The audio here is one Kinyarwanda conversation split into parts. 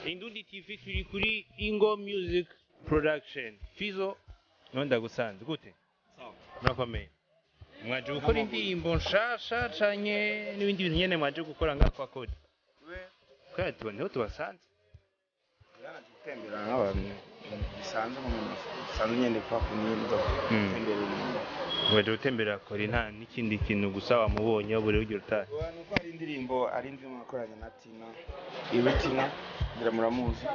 Indundi TV turi kuri Ingo Music Production. Fizzo nonda gusanze gute? Sawa. Murakomeye. Mwaje gukora indirimbo nshasha canye n'ibindi bintu nyene mwaje gukora ngakwa kode. Kandi tubone tubasanze. Gutembera n'abantu bisanzwe mu bisanzwe nyende kwa kunyendo gutembera mwaje gutembera kore nta n'ikindi kintu gusa wamubonye buri ugira utari. Nuko ari indirimbo nakoranye na Tina Iritina ngira muramuzi.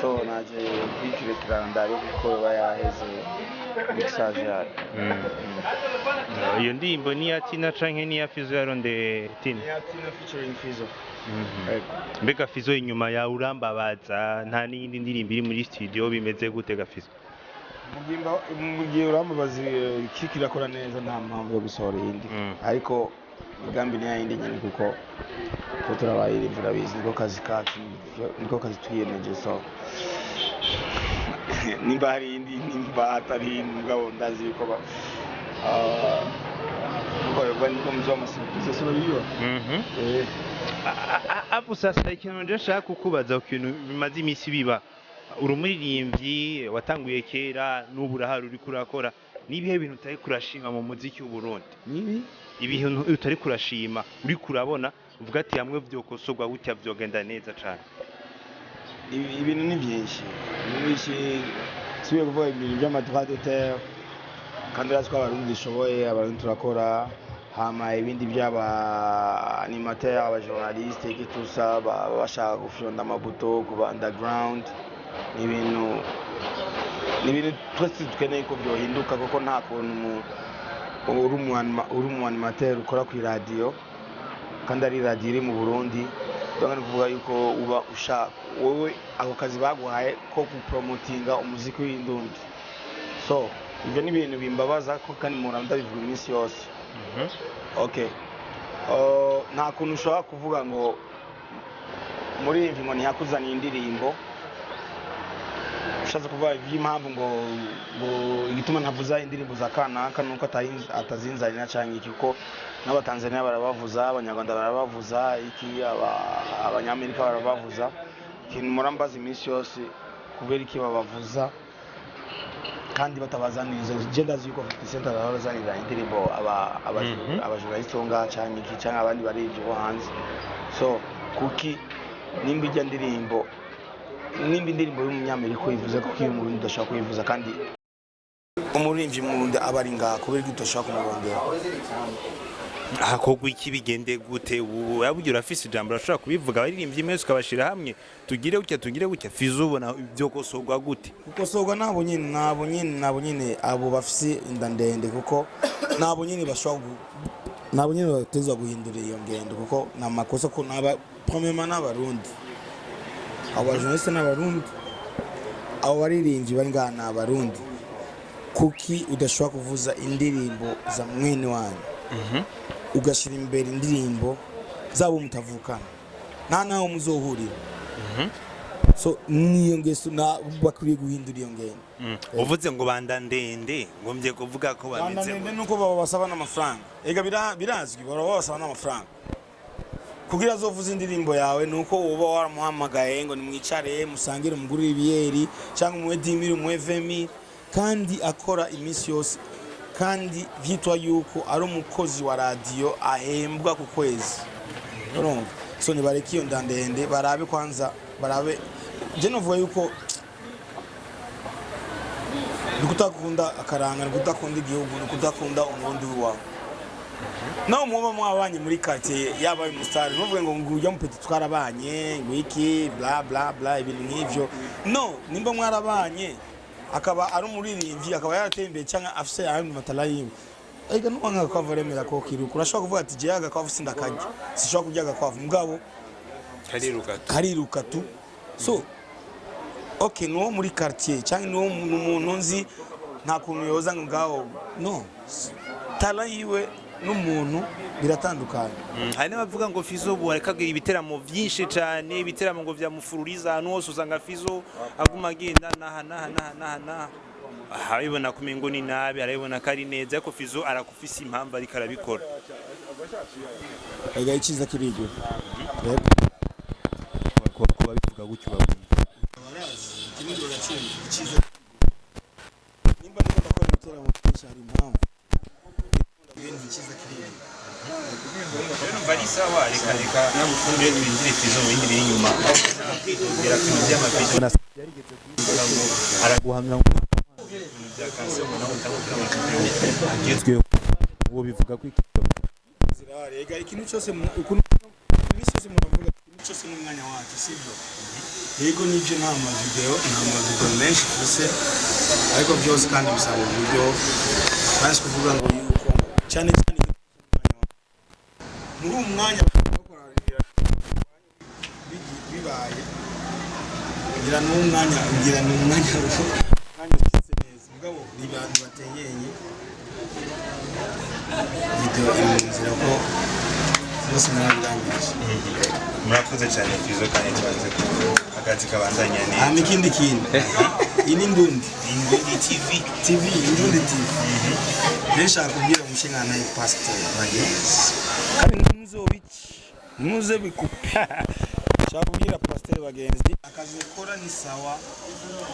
So naje kwikirekera ndayo kuko bayaheze mixage yayo. Iyo ndirimbo ni ya Tina canke ni ya Fizzo yaronde Tina? Ni ya Tina featuring Fizzo. Mbega Fizzo inyuma ya urambabaza nta n'indi ndirimbo iri muri studio bimeze gute ga Fizzo? Mugiye urambabaza kikirakora neza nta mpamvu yo gusohora indi. Ariko migambi ni yindi nyine kuko turabayirindira bizi niko kazi kacu niko kazi twiyemeje so nimba hari indi nimba atari mugabo ndazi ko ba niko mzo masipise sura biyo. Apo sasa ikintu nje shaka kukubaza ukintu bimaze imisi biba urumuririmbyi watanguye kera n'ubu urahari uri kurakora nibihe bintu utari kurashima mu muziki w'u Burundi? Nibi ibintu utari kurashima uri kurabona uvuga ati hamwe vyokosorwa gutya vyogenda neza cyane? Ibintu ni byinshi siwe kuvuga ibintu by'amadroit d'auteur kandi ratwa abarundi dishoboye abarundi turakora hama ibindi by'aba animateur aba journaliste kitusa bashaka gufyonda amabuto kuba underground ibintu twese dukeneye ko byohinduka kuko nta kuntu uri umu animateur ukora ku radio kandi ari radio iri mu Burundi donc kuvuga yuko uba ushaka wowe ako kazi baguhaye ko kupromotinga umuziki w'Indundi. So ibyo ni ibintu bimbabaza ko kandi mu Rwanda bivuga iminsi yose. Okay. Nta kuntu ushobora kuvuga ngo muri ivi ngo ntiyakuzaniye indirimbo ushatse kuvuga iby'impamvu ngo igituma ntavuza indirimbo za kanaka nuko atazinzanira cyangwa iki kuko n'abatanzania barabavuza abanyarwanda barabavuza iki abanyamerika barabavuza ikintu murambaza iminsi yose kubera iki babavuza kandi batabazaniriza genda ziko 50% barazanira indirimbo abajournaliste bonga cyangwa iki cyangwa abandi barije bo hanze. So kuki nimba ijya indirimbo y'umunyamerika yivuze ko iyo Burundi udashaka kuyivuza kandi umuririmbyi mu Burundi aba ari ngaha kubera ko udashaka kumurondera hakogwa iki bigende gute ubu yabugira afise ijambo rashobora kubivuga abaririmbyi mwese ukabashira hamwe tugire gutya Fizzo ubona byo kosorwa gute? Gukosorwa nabo nyine abo bafise inda ndende kuko nabo nyine batezwa guhindura iyo ngendo kuko namakosa ko naba premièrement n'abarundi abo journaliste n'abarundi abo baririmbyi bari ngaha n'abarundi kuki udashobora kuvuza indirimbo za mwene wanyu ugashira imbere indirimbo zabo mutavukana naho muzohurira. So niyo ngeso na bakuriye guhindura iyo ngendo. Uvuze ngo banda ndende ngombye kuvuga ko bameze banda ndende nuko baba basaba n'amafaranga ega birazwi baba basaba n'amafaranga kugira azovuza indirimbo yawe nuko uba waramuhamagaye ngo nimwicare musangire umugurira ibiyeri cyangwa mu edimiri mu evemi kandi akora iminsi yose kandi vyitwa yuko ari umukozi wa radio ahembwa ku kwezi. Urumva so ni bareki iyo ndandende barabe kwanza barabe je novuga yuko nikutakunda akaranga nikutakunda igihugu nikutakunda umurundi wawe naho muba mwabanye muri quartier yaba umustar novuga ngo ngujya mu petit twarabanye wiki bla bla bla ibintu nk'ivyo no nimba mwarabanye akaba ari umuririmbyi akaba yaratembeye cyangwa afise ayandi matala yiwe ega nuwanga kwa varemera ko kiruko urashobora kuvuga ati je yaga kwa fusinda kaje sishobora kujyaga kwa mugabo kariruka tu. So okay no muri quartier cyangwa no umuntu nzi nta kuntu yoza ngaho no tala yiwe n'umuntu biratandukanye. Hari n'abavuga ngo Fizzo ubu arekagira ibiteramo byinshi cyane ibiteramo ngo vyamufururiza ahantu hose usanga Fizzo aguma agenda naha habibona kumengo ni nabi arabibona kari neza ko Fizzo arakufise impamvu ariko arabikora. Ega ikiza kirigwe kuba bivuga gutyo babona barazi ikindi bagacunga iciza nimba niko ndakora ibiteramo byinshi hari impamvu ibindi iciza kiriya bari sawa reka namufunde twinjire Fizzo mu bindi biri inyuma kwitubwira ku by'amafizo yarigeze kuvuga ngo araguhamya ngo agezweho uwo bivuga ko rega ikintu cyose ukuntu imisi yose muravuga ikintu cyose n'umwanya wacu sibyo yego nibyo nta mavideo menshi gusa ariko byose kandi bisaba uburyo kandi kuvuga ngo yuko cyane cyane muri umwanya bibaye ngira n'umwanya ufite neza mugabo ni bantu batenyenye video inzira ko bose narabirangije murakoze cyane Fizzo kandi tubanze ko akazi kabandanya neza ikindi iyi ni Indundi TV Indundi TV nshaka kubwira umushinga nayo pastor bagenzi kandi muze bikupe nshaka kubwira pastor bagenzi akazi ukora ni sawa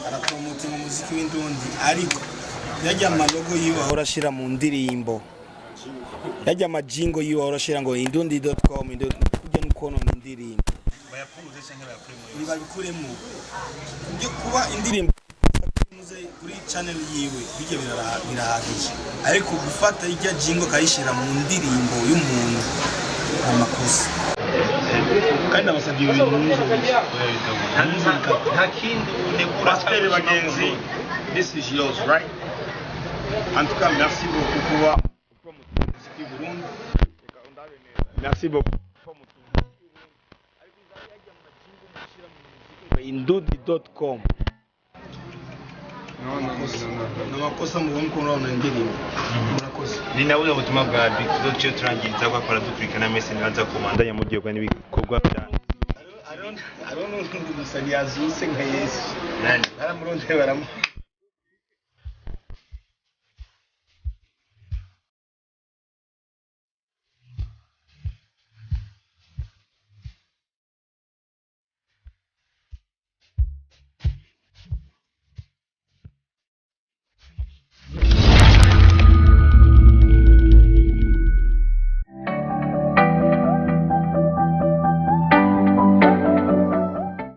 arapromote mu muziki w'Indundi ariko yajya amalogo yiwe ahora ashira mu ndirimbo yajya amajingo yiwe ahora ashira ngo indundi.com kujya nukono indirimbo bayapunguze cyangwa bayakuremo bibabikuremo byo kuba indirimbo kuri channel yiwe bijye birahagije ariko gufata ijya jingo kayishira mu ndirimbo y'umuntu amakosa kandi abasabye ibintu nta kindi unegura pasteur bagenzi this is yours right en tout cas merci beaucoup pour Burundi merci beaucoup indundi.com namakosa mu mkono na ndirimbo murakoze ni nawe ubutumwa bwa Fizzo cyo turangiza ko akora dukurikana message naza komanda muryoga n'ibikorwa bya I don't know who to say yazuse nka Yesu nani baramuronde baramu